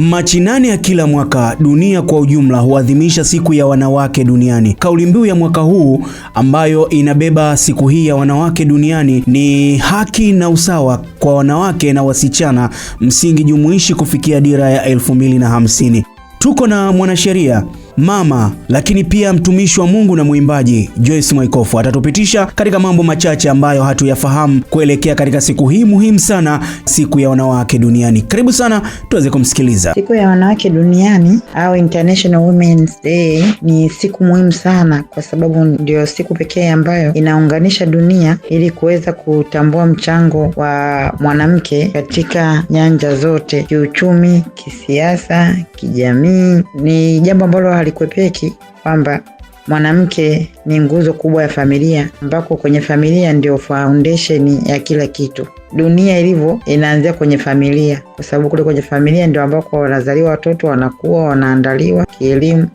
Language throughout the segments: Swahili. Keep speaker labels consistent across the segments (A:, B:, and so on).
A: Machi 8 ya kila mwaka dunia kwa ujumla huadhimisha siku ya wanawake duniani. Kauli mbiu ya mwaka huu ambayo inabeba siku hii ya wanawake duniani ni haki na usawa kwa wanawake na wasichana, msingi jumuishi kufikia dira ya 2050. Tuko na mwanasheria, mama, lakini pia mtumishi wa Mungu na mwimbaji Joyce Mwaikofu. Atatupitisha katika mambo machache ambayo hatuyafahamu kuelekea katika siku hii muhimu sana, siku ya wanawake duniani. Karibu sana tuweze kumsikiliza.
B: Siku ya wanawake duniani au International Women's Day ni siku muhimu sana, kwa sababu ndio siku pekee ambayo inaunganisha dunia ili kuweza kutambua mchango wa mwanamke katika nyanja zote: kiuchumi, kisiasa, kijamii. Ni jambo ambalo halikwepeki kwamba mwanamke ni nguzo kubwa ya familia, ambako kwenye familia ndio foundation ya kila kitu. Dunia ilivyo inaanzia kwenye familia, kwa sababu kule kwenye familia ndio ambako wanazaliwa watoto, wanakuwa, wanaandaliwa kielimu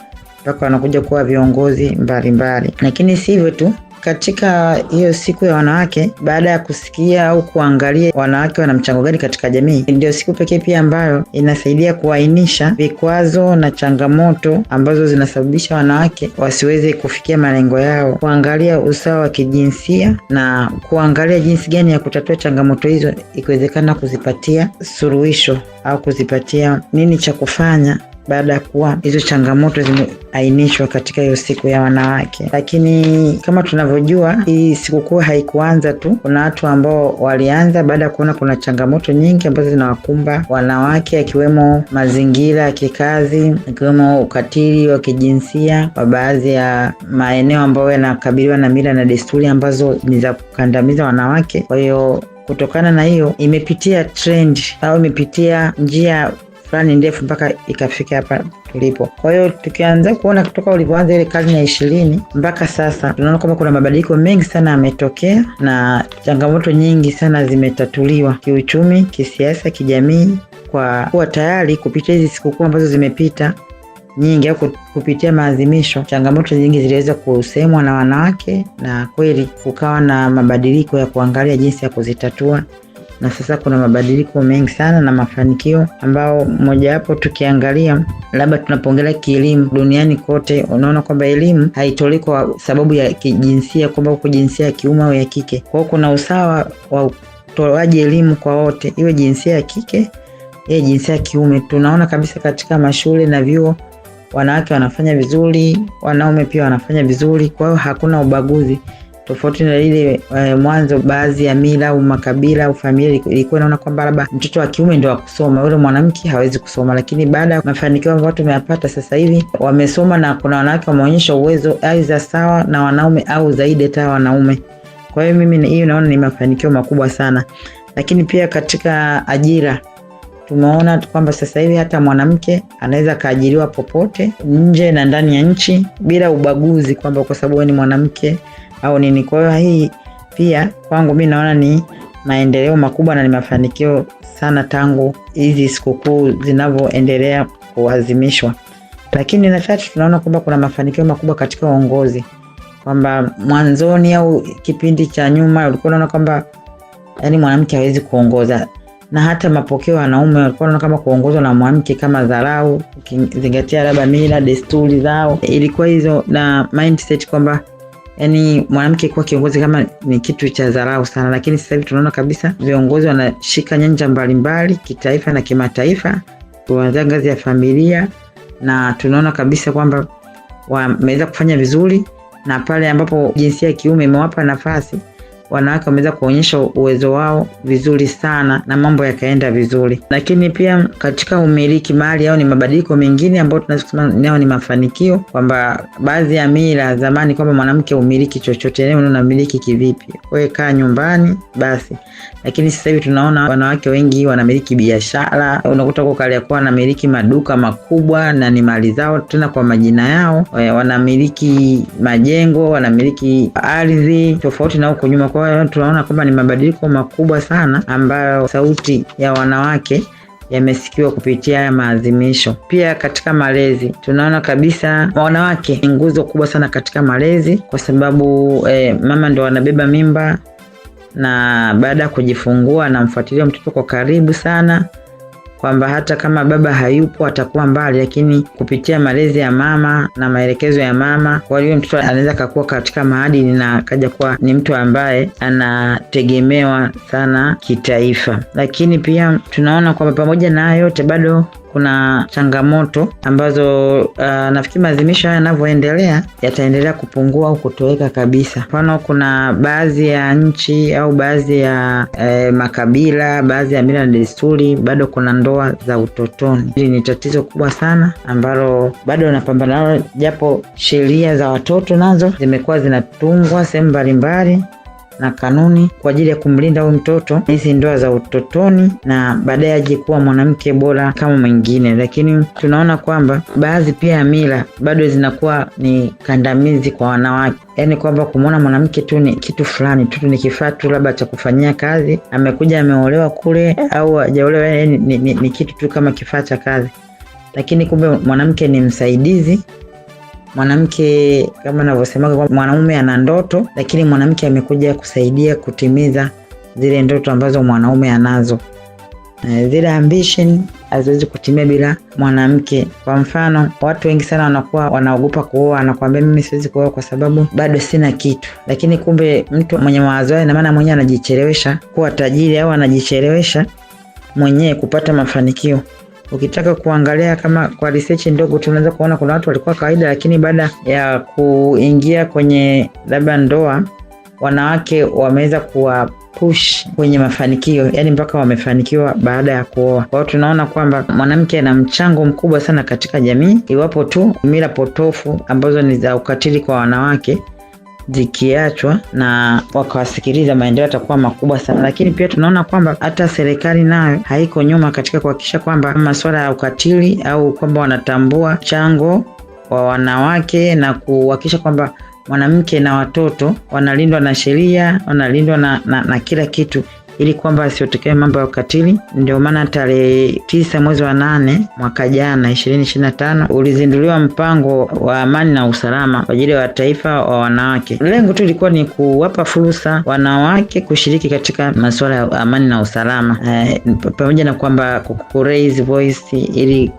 B: mpaka wanakuja kuwa viongozi mbalimbali. Lakini si hivyo tu, katika hiyo siku ya wanawake, baada ya kusikia au kuangalia wanawake wana mchango gani katika jamii, ndio siku pekee pia ambayo inasaidia kuainisha vikwazo na changamoto ambazo zinasababisha wanawake wasiweze kufikia malengo yao, kuangalia usawa wa kijinsia na kuangalia jinsi gani ya kutatua changamoto hizo, ikiwezekana kuzipatia suluhisho au kuzipatia nini cha kufanya baada ya kuwa hizo changamoto zimeainishwa katika hiyo siku ya wanawake. Lakini kama tunavyojua, hii sikukuu haikuanza tu. Kuna watu ambao walianza baada ya kuona kuna changamoto nyingi ambazo zinawakumba wanawake, akiwemo mazingira ya kikazi, akiwemo ukatili wa kijinsia kwa baadhi ya maeneo ambayo yanakabiliwa na mila na desturi ambazo ni za kukandamiza wanawake. Kwa hiyo kutokana na hiyo, imepitia trend au imepitia njia fulani ndefu mpaka ikafika hapa tulipo. Kwa hiyo tukianza kuona kutoka ulipoanza ile karne ya 20 mpaka sasa, tunaona kwamba kuna mabadiliko mengi sana yametokea na changamoto nyingi sana zimetatuliwa kiuchumi, kisiasa, kijamii, kwa kuwa tayari kupitia hizi sikukuu ambazo zimepita nyingi au kupitia maadhimisho, changamoto nyingi ziliweza kusemwa na wanawake na kweli kukawa na mabadiliko ya kuangalia jinsi ya kuzitatua. Na sasa kuna mabadiliko mengi sana na mafanikio ambao moja hapo tukiangalia, labda tunapoongelea kielimu duniani kote, unaona kwamba elimu haitolei kwa sababu ya kijinsia, kwamba uko jinsia ya kiume au ya kike. Kwa hiyo kuna usawa wa utoaji elimu kwa wote, iwe jinsia ya kike, iwe jinsia ya kiume. Tunaona kabisa katika mashule na vyuo wanawake wanafanya vizuri, wanaume pia wanafanya vizuri. Kwa hiyo hakuna ubaguzi, tofauti na ile mwanzo baadhi ya mila au makabila au familia ilikuwa inaona kwamba labda mtoto wa kiume ndio akusoma, yule mwanamke hawezi kusoma. Lakini baada ya mafanikio ambayo watu wameyapata sasa hivi, wamesoma na kuna wanawake wameonyesha uwezo aidha sawa na wanaume au zaidi hata wanaume. Kwa hiyo mimi hiyo naona ni mafanikio makubwa sana. Lakini pia katika ajira tumeona kwamba sasa hivi hata mwanamke anaweza kaajiriwa popote nje na ndani ya nchi bila ubaguzi, kwamba kwa sababu wewe ni mwanamke au nini. Kwa hiyo hii pia kwangu mimi naona ni maendeleo makubwa na ni mafanikio sana tangu hizi sikukuu zinavyoendelea kuadhimishwa. Lakini na tatu, tunaona kwamba kuna mafanikio makubwa katika uongozi, kwamba mwanzoni au kipindi cha nyuma ulikuwa unaona kwamba yani mwanamke hawezi kuongoza, na hata mapokeo ya wanaume walikuwa wanaona kama kuongozwa na mwanamke kama dharau, ukizingatia labda mila desturi zao, ilikuwa hizo na mindset kwamba yani mwanamke kuwa kiongozi kama ni kitu cha dharau sana. Lakini sasa hivi tunaona kabisa viongozi wanashika nyanja mbalimbali kitaifa na kimataifa, kuanzia ngazi ya familia, na tunaona kabisa kwamba wameweza kufanya vizuri, na pale ambapo jinsia ya kiume imewapa nafasi, wanawake wameweza kuonyesha uwezo wao vizuri sana na mambo yakaenda vizuri. Lakini pia katika umiliki mali au ni mabadiliko mengine ambayo tunaweza kusema nao ni mafanikio, kwamba baadhi ya mila zamani kwamba mwanamke umiliki chochote, leo unamiliki kivipi, wewe kaa nyumbani basi. Lakini sasa hivi tunaona wanawake wengi wanamiliki biashara, unakuta kwa kale kwa wanamiliki maduka makubwa na ni mali zao tena kwa majina yao, wanamiliki majengo, wanamiliki ardhi, tofauti na huko nyuma. Kwa hiyo tunaona kwamba ni mabadiliko makubwa sana ambayo sauti ya wanawake yamesikiwa kupitia haya maadhimisho. Pia katika malezi tunaona kabisa wanawake ni nguzo kubwa sana katika malezi, kwa sababu mama ndio anabeba mimba, na baada ya kujifungua anamfuatilia mtoto kwa karibu sana. kwamba hata kama baba hayupo atakuwa mbali, lakini kupitia malezi ya mama na maelekezo ya mama, kwa hiyo mtoto anaweza kukua katika maadili na kaja kuwa ni mtu ambaye anategemewa sana kitaifa. Lakini pia tunaona kwamba pamoja na yote bado kuna changamoto ambazo nafikiri maadhimisho haya yanavyoendelea yataendelea kupungua au kutoweka kabisa. Mfano, kuna baadhi ya nchi au baadhi ya makabila, baadhi ya mila na desturi, bado kuna ndoa za utotoni. Hili ni tatizo kubwa sana ambalo bado wanapambana nalo, japo sheria za watoto nazo zimekuwa zinatungwa sehemu mbalimbali na kanuni kwa ajili ya kumlinda huyu mtoto hizi ndoa za utotoni, na baadaye aje kuwa mwanamke bora kama mwingine. Lakini tunaona kwamba baadhi pia ya mila bado zinakuwa ni kandamizi kwa wanawake, yaani kwamba kumuona mwanamke tu ni kitu fulani tu, ni kifaa tu labda cha kufanyia kazi, amekuja ameolewa kule au hajaolewa, ni kitu tu kama kifaa cha kazi. Lakini kumbe mwanamke ni msaidizi. Mwanamke kama ninavyosema kwa mwanaume ana ndoto, lakini mwanamke amekuja kusaidia kutimiza zile ndoto ambazo mwanaume anazo. Zile ambition haziwezi kutimia bila mwanamke. Kwa mfano, watu wengi sana wanakuwa wanaogopa kuoa, anakuambia mimi siwezi kuoa kwa sababu bado sina kitu. Lakini kumbe mtu mwenye mawazo ina maana mwenyewe anajichelewesha kuwa tajiri au anajichelewesha mwenyewe kupata mafanikio. Ukitaka kuangalia kama kwa research ndogo tunaweza kuona kuna watu walikuwa kawaida, lakini baada ya kuingia kwenye labda ndoa, wanawake wameweza kuwa push kwenye mafanikio, yani mpaka wamefanikiwa baada ya kuoa. Kwa hiyo tunaona kwamba mwanamke ana mchango mkubwa sana katika jamii, iwapo tu mila potofu ambazo ni za ukatili kwa wanawake zikiachwa na wakawasikiliza, maendeleo yatakuwa makubwa sana. Lakini pia tunaona kwamba hata serikali nayo haiko nyuma katika kuhakikisha kwamba masuala ya ukatili au kwamba wanatambua mchango wa wanawake na kuhakikisha kwamba mwanamke na watoto wanalindwa na sheria, wanalindwa na kila kitu, ili kwamba asiotokee mambo ya ukatili. Ndio maana tarehe 9 mwezi wa 8 mwaka jana 2025 ulizinduliwa mpango wa amani na usalama kwa ajili ya taifa wa wanawake. Lengo tu lilikuwa ni kuwapa fursa wanawake kushiriki katika masuala ya amani na usalama, pamoja na kwamba ku-raise voice ili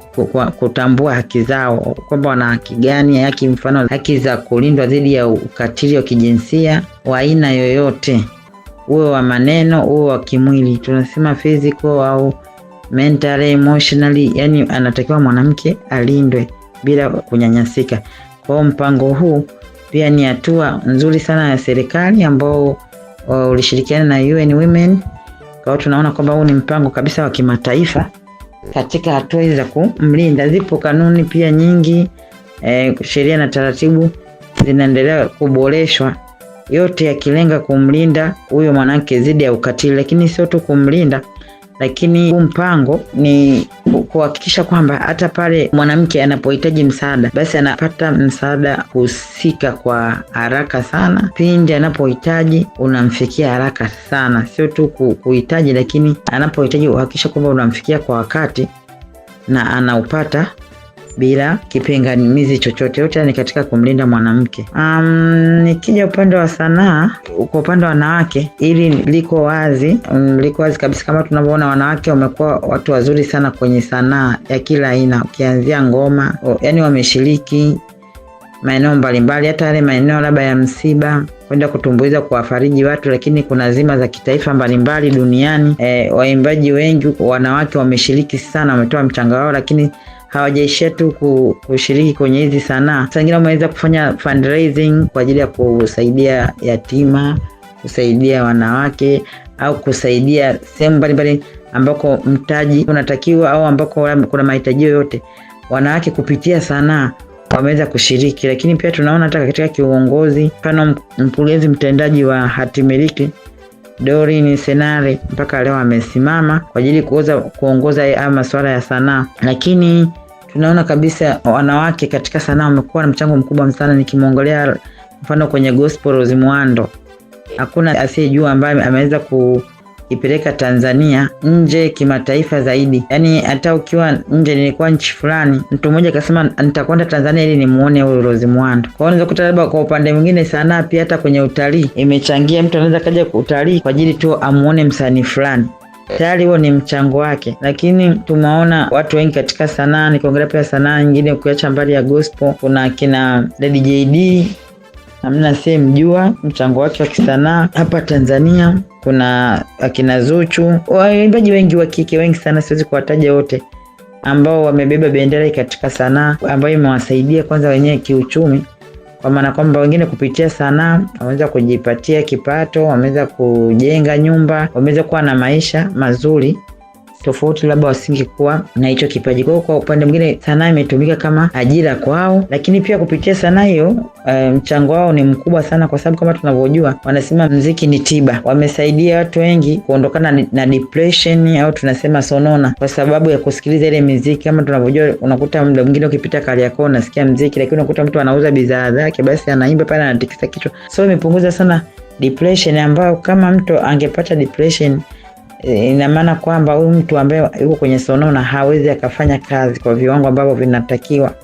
B: kutambua haki zao, kwamba wana haki gani, haki mfano haki za kulindwa dhidi ya ukatili wa kijinsia wa aina yoyote, uwe wa maneno, uwe wa kimwili, tunasema physical au mentally, emotionally, yani anatakiwa mwanamke alindwe bila kunyanyasika. Kwa mpango huu pia ni hatua nzuri sana ya serikali ambao ulishirikiana na UN Women. Kwa hiyo tunaona kwamba huu ni mpango kabisa wa kimataifa katika hatua hizi za kumlinda. Zipo kanuni pia nyingi, sheria na taratibu zinaendelea kuboreshwa, yote yakilenga kumlinda huyo mwanamke dhidi ya ukatili. Lakini sio tu kumlinda, lakini mpango ni kuhakikisha kwamba hata pale mwanamke anapohitaji msaada, basi anapata msaada husika kwa haraka sana. Pindi anapohitaji unamfikia haraka sana, sio tu kuhitaji, lakini anapohitaji uhakikisha kwamba unamfikia kwa wakati na anaupata bila kipingamizi chochote. Yote ni katika kumlinda mwanamke. Nikija upande wa sanaa, kwa upande wa wanawake, ili liko wazi kabisa. Kama tunavyoona, wanawake wamekuwa watu wazuri sana kwenye sanaa ya kila aina, ukianzia ngoma, yani wameshiriki maeneo mbalimbali, hata yale maeneo labda ya msiba, kwenda kutumbuiza, kuwafariji watu. Lakini kuna zima za kitaifa mbalimbali duniani, waimbaji wengi wanawake wameshiriki sana, wametoa mchango wao, lakini hawajaishia tu kushiriki kwenye hizi sanaa. Sasa wengine wameweza kufanya fundraising kwa ajili ya kusaidia yatima, kusaidia wanawake, au kusaidia sehemu mbalimbali ambako mtaji unatakiwa au ambako kuna mahitaji yote. Wanawake kupitia sanaa wameweza kushiriki. Lakini pia tunaona hata katika kiuongozi, mfano mkurugenzi mtendaji wa Hatimiliki Doreen Senare mpaka leo amesimama kwa ajili kuongoza haya masuala ya sanaa. Lakini tunaona kabisa wanawake katika sanaa wamekuwa na mchango mkubwa sana. Nikimwongelea mfano kwenye gospel Rose Muhando, hakuna asiyejua ambaye ameweza kuipeleka Tanzania nje kimataifa zaidi. Yani hata ukiwa nje, nilikuwa nchi fulani, mtu mmoja akasema nitakwenda Tanzania ili nimuone huyo Rose Muhando. Kwa hiyo unaweza kuta labda kwa upande mwingine sanaa pia hata kwenye utalii imechangia. Mtu anaweza kaja kwa utalii kwa ajili tu amuone msanii fulani, tayari huo ni mchango wake. Lakini tumeona watu wengi katika sanaa, nikiongelea pia sanaa nyingine ukiacha mbali ya gospel, kuna kina Lady JD, hamna mjua mchango wake wa kisanaa hapa Tanzania. Kuna akina Zuchu, waimbaji wengi wa kike wengi sana, siwezi kuwataja wote, ambao wamebeba bendera katika sanaa, ambayo imewasaidia kwanza wenyewe kiuchumi, kwa maana kwamba wengine kupitia sanaa wameweza kujipatia kipato, wameweza kujenga nyumba, wameweza kuwa na maisha mazuri tofauti labda wasingekuwa na hicho kipaji. Kwa upande mwingine sanaa imetumika kama ajira kwao, lakini pia kupitia sanaa hiyo mchango wao ni mkubwa sana, kwa sababu kama tunavyojua wanasema muziki ni tiba. Wamesaidia watu wengi kuondokana na depression au tunasema sonona, kwa sababu ya kusikiliza ile muziki. Kama tunavyojua unakuta muda mwingine ukipita Kariakoo unasikia muziki, lakini unakuta mtu anauza bidhaa zake, basi anaimba pale anatikisa kichwa. So imepunguza sana depression, ambayo kama mtu angepata depression ina maana kwamba huyu mtu ambaye yuko kwenye sonona hawezi akafanya kazi kwa viwango ambavyo vinatakiwa.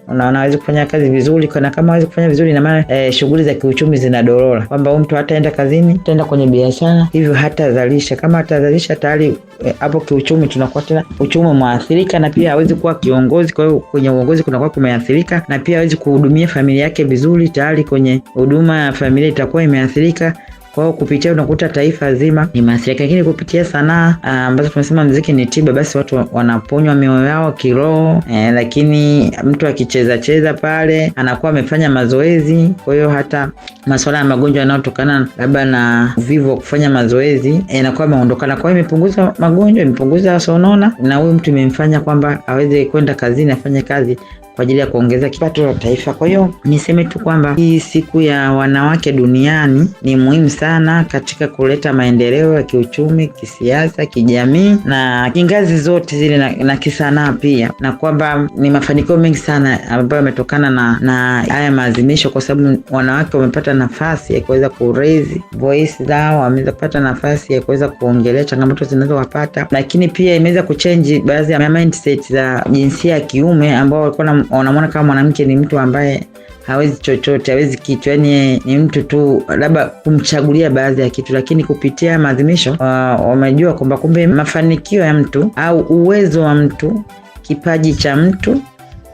B: Unaona, hawezi kufanya kazi vizuri, na kama hawezi kufanya vizuri ina maana shughuli za kiuchumi zinadorora, kwamba huyu mtu hataenda kazini, ataenda kwenye biashara, hivyo hatazalisha. Kama hatazalisha tayari hapo kiuchumi tunakuwa tena uchumi umeathirika, na pia hawezi kuwa kiongozi. Kwa hiyo kwenye uongozi kunakuwa kumeathirika, na pia hawezi kuhudumia familia yake vizuri, tayari kwenye huduma ya familia itakuwa imeathirika. Kwa hiyo kupitia unakuta taifa zima ni maathirika. Lakini kupitia sanaa ambazo tunasema muziki ni tiba, basi watu wanaponywa mioyo yao kiroho. Lakini mtu akicheza pale anakuwa amefanya mazoezi, kwa hiyo hata masuala ya magonjwa yanayotokana labda na uvivu wa kufanya mazoezi yanakuwa yameondokana. Kwa hiyo imepunguza magonjwa, imepunguza sonona, na huyu mtu imemfanya kwamba aweze kwenda kazini, afanye kazi kwa ajili ya kuongeza kipato la taifa. Kwa hiyo niseme tu kwamba hii siku ya wanawake duniani ni muhimu sana katika kuleta maendeleo ya kiuchumi, kisiasa, kijamii na ngazi zote zile, na kisanaa pia, na kwamba ni mafanikio mengi sana ambayo yametokana na haya maadhimisho, kwa sababu wanawake wamepata nafasi ya kuweza ku-raise voice zao, wameweza kupata nafasi ya kuweza kuongelea changamoto zinazowapata, lakini pia imeweza kuchange baadhi ya mindset za jinsia ya kiume ambao walikuwa wanamwona kama mwanamke ni mtu ambaye hawezi chochote, hawezi kitu, yani ni mtu tu labda kumchagulia baadhi ya kitu. Lakini kupitia maadhimisho wamejua kwamba kumbe mafanikio ya mtu au uwezo wa mtu, kipaji cha mtu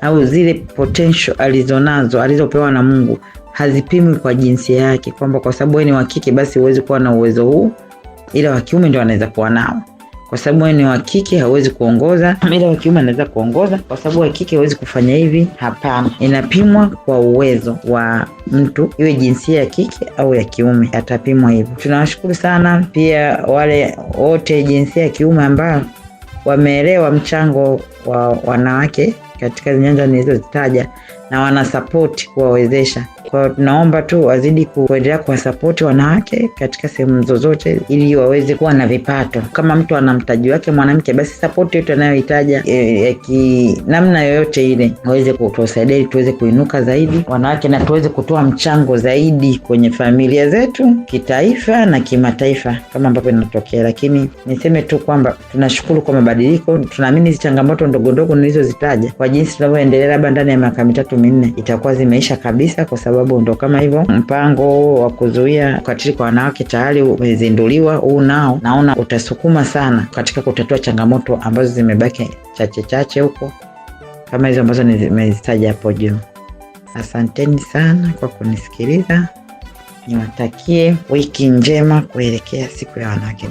B: au zile potential alizonazo, alizopewa na Mungu, hazipimwi kwa jinsia yake, kwamba kwa sababu wewe ni wa kike basi huwezi kuwa na uwezo huu, ila wa kiume ndio anaweza kuwa nao. Kwa sababu wewe ni wa kike hauwezi kuongoza, ila wa kiume anaweza kuongoza. Kwa sababu wa kike hauwezi kufanya hivi. Hapana, inapimwa kwa uwezo wa mtu, iwe jinsia ya kike au ya kiume, atapimwa hivyo. Tunawashukuru sana pia wale wote jinsia ya kiume ambao wameelewa mchango wa wanawake katika nyanja nilizozitaja na wana support kuwawezesha. Kwa hiyo tunaomba tu wazidi kuendelea kuwasupport wanawake katika sehemu zozote ili waweze kuwa na vipato. Kama mtu ana mtaji wake mwanamke, basi support yote anayohitaji namna yoyote ile waweze kutusaidia ili tuweze kuinuka zaidi wanawake, na tuweze kutoa mchango zaidi kwenye familia zetu, kitaifa na kimataifa kama ambavyo inatokea. Lakini niseme tu kwamba tunashukuru kwa mabadiliko. Tunaamini hizo changamoto ndogo ndogo nilizozitaja kwa jinsi tunavyoendelea labda ndani ya miaka 3-4 itakuwa zimeisha kabisa, kwa sababu ndo kama hivyo mpango wa kuzuia ukatili kwa wanawake tayari umezinduliwa. Huu nao naona utasukuma sana katika kutatua changamoto ambazo zimebaki chache huko kama hizo ambazo nimezitaja hapo juu. Asanteni sana kwa kunisikiliza. Niwatakie wiki njema kuelekea siku ya wanawake.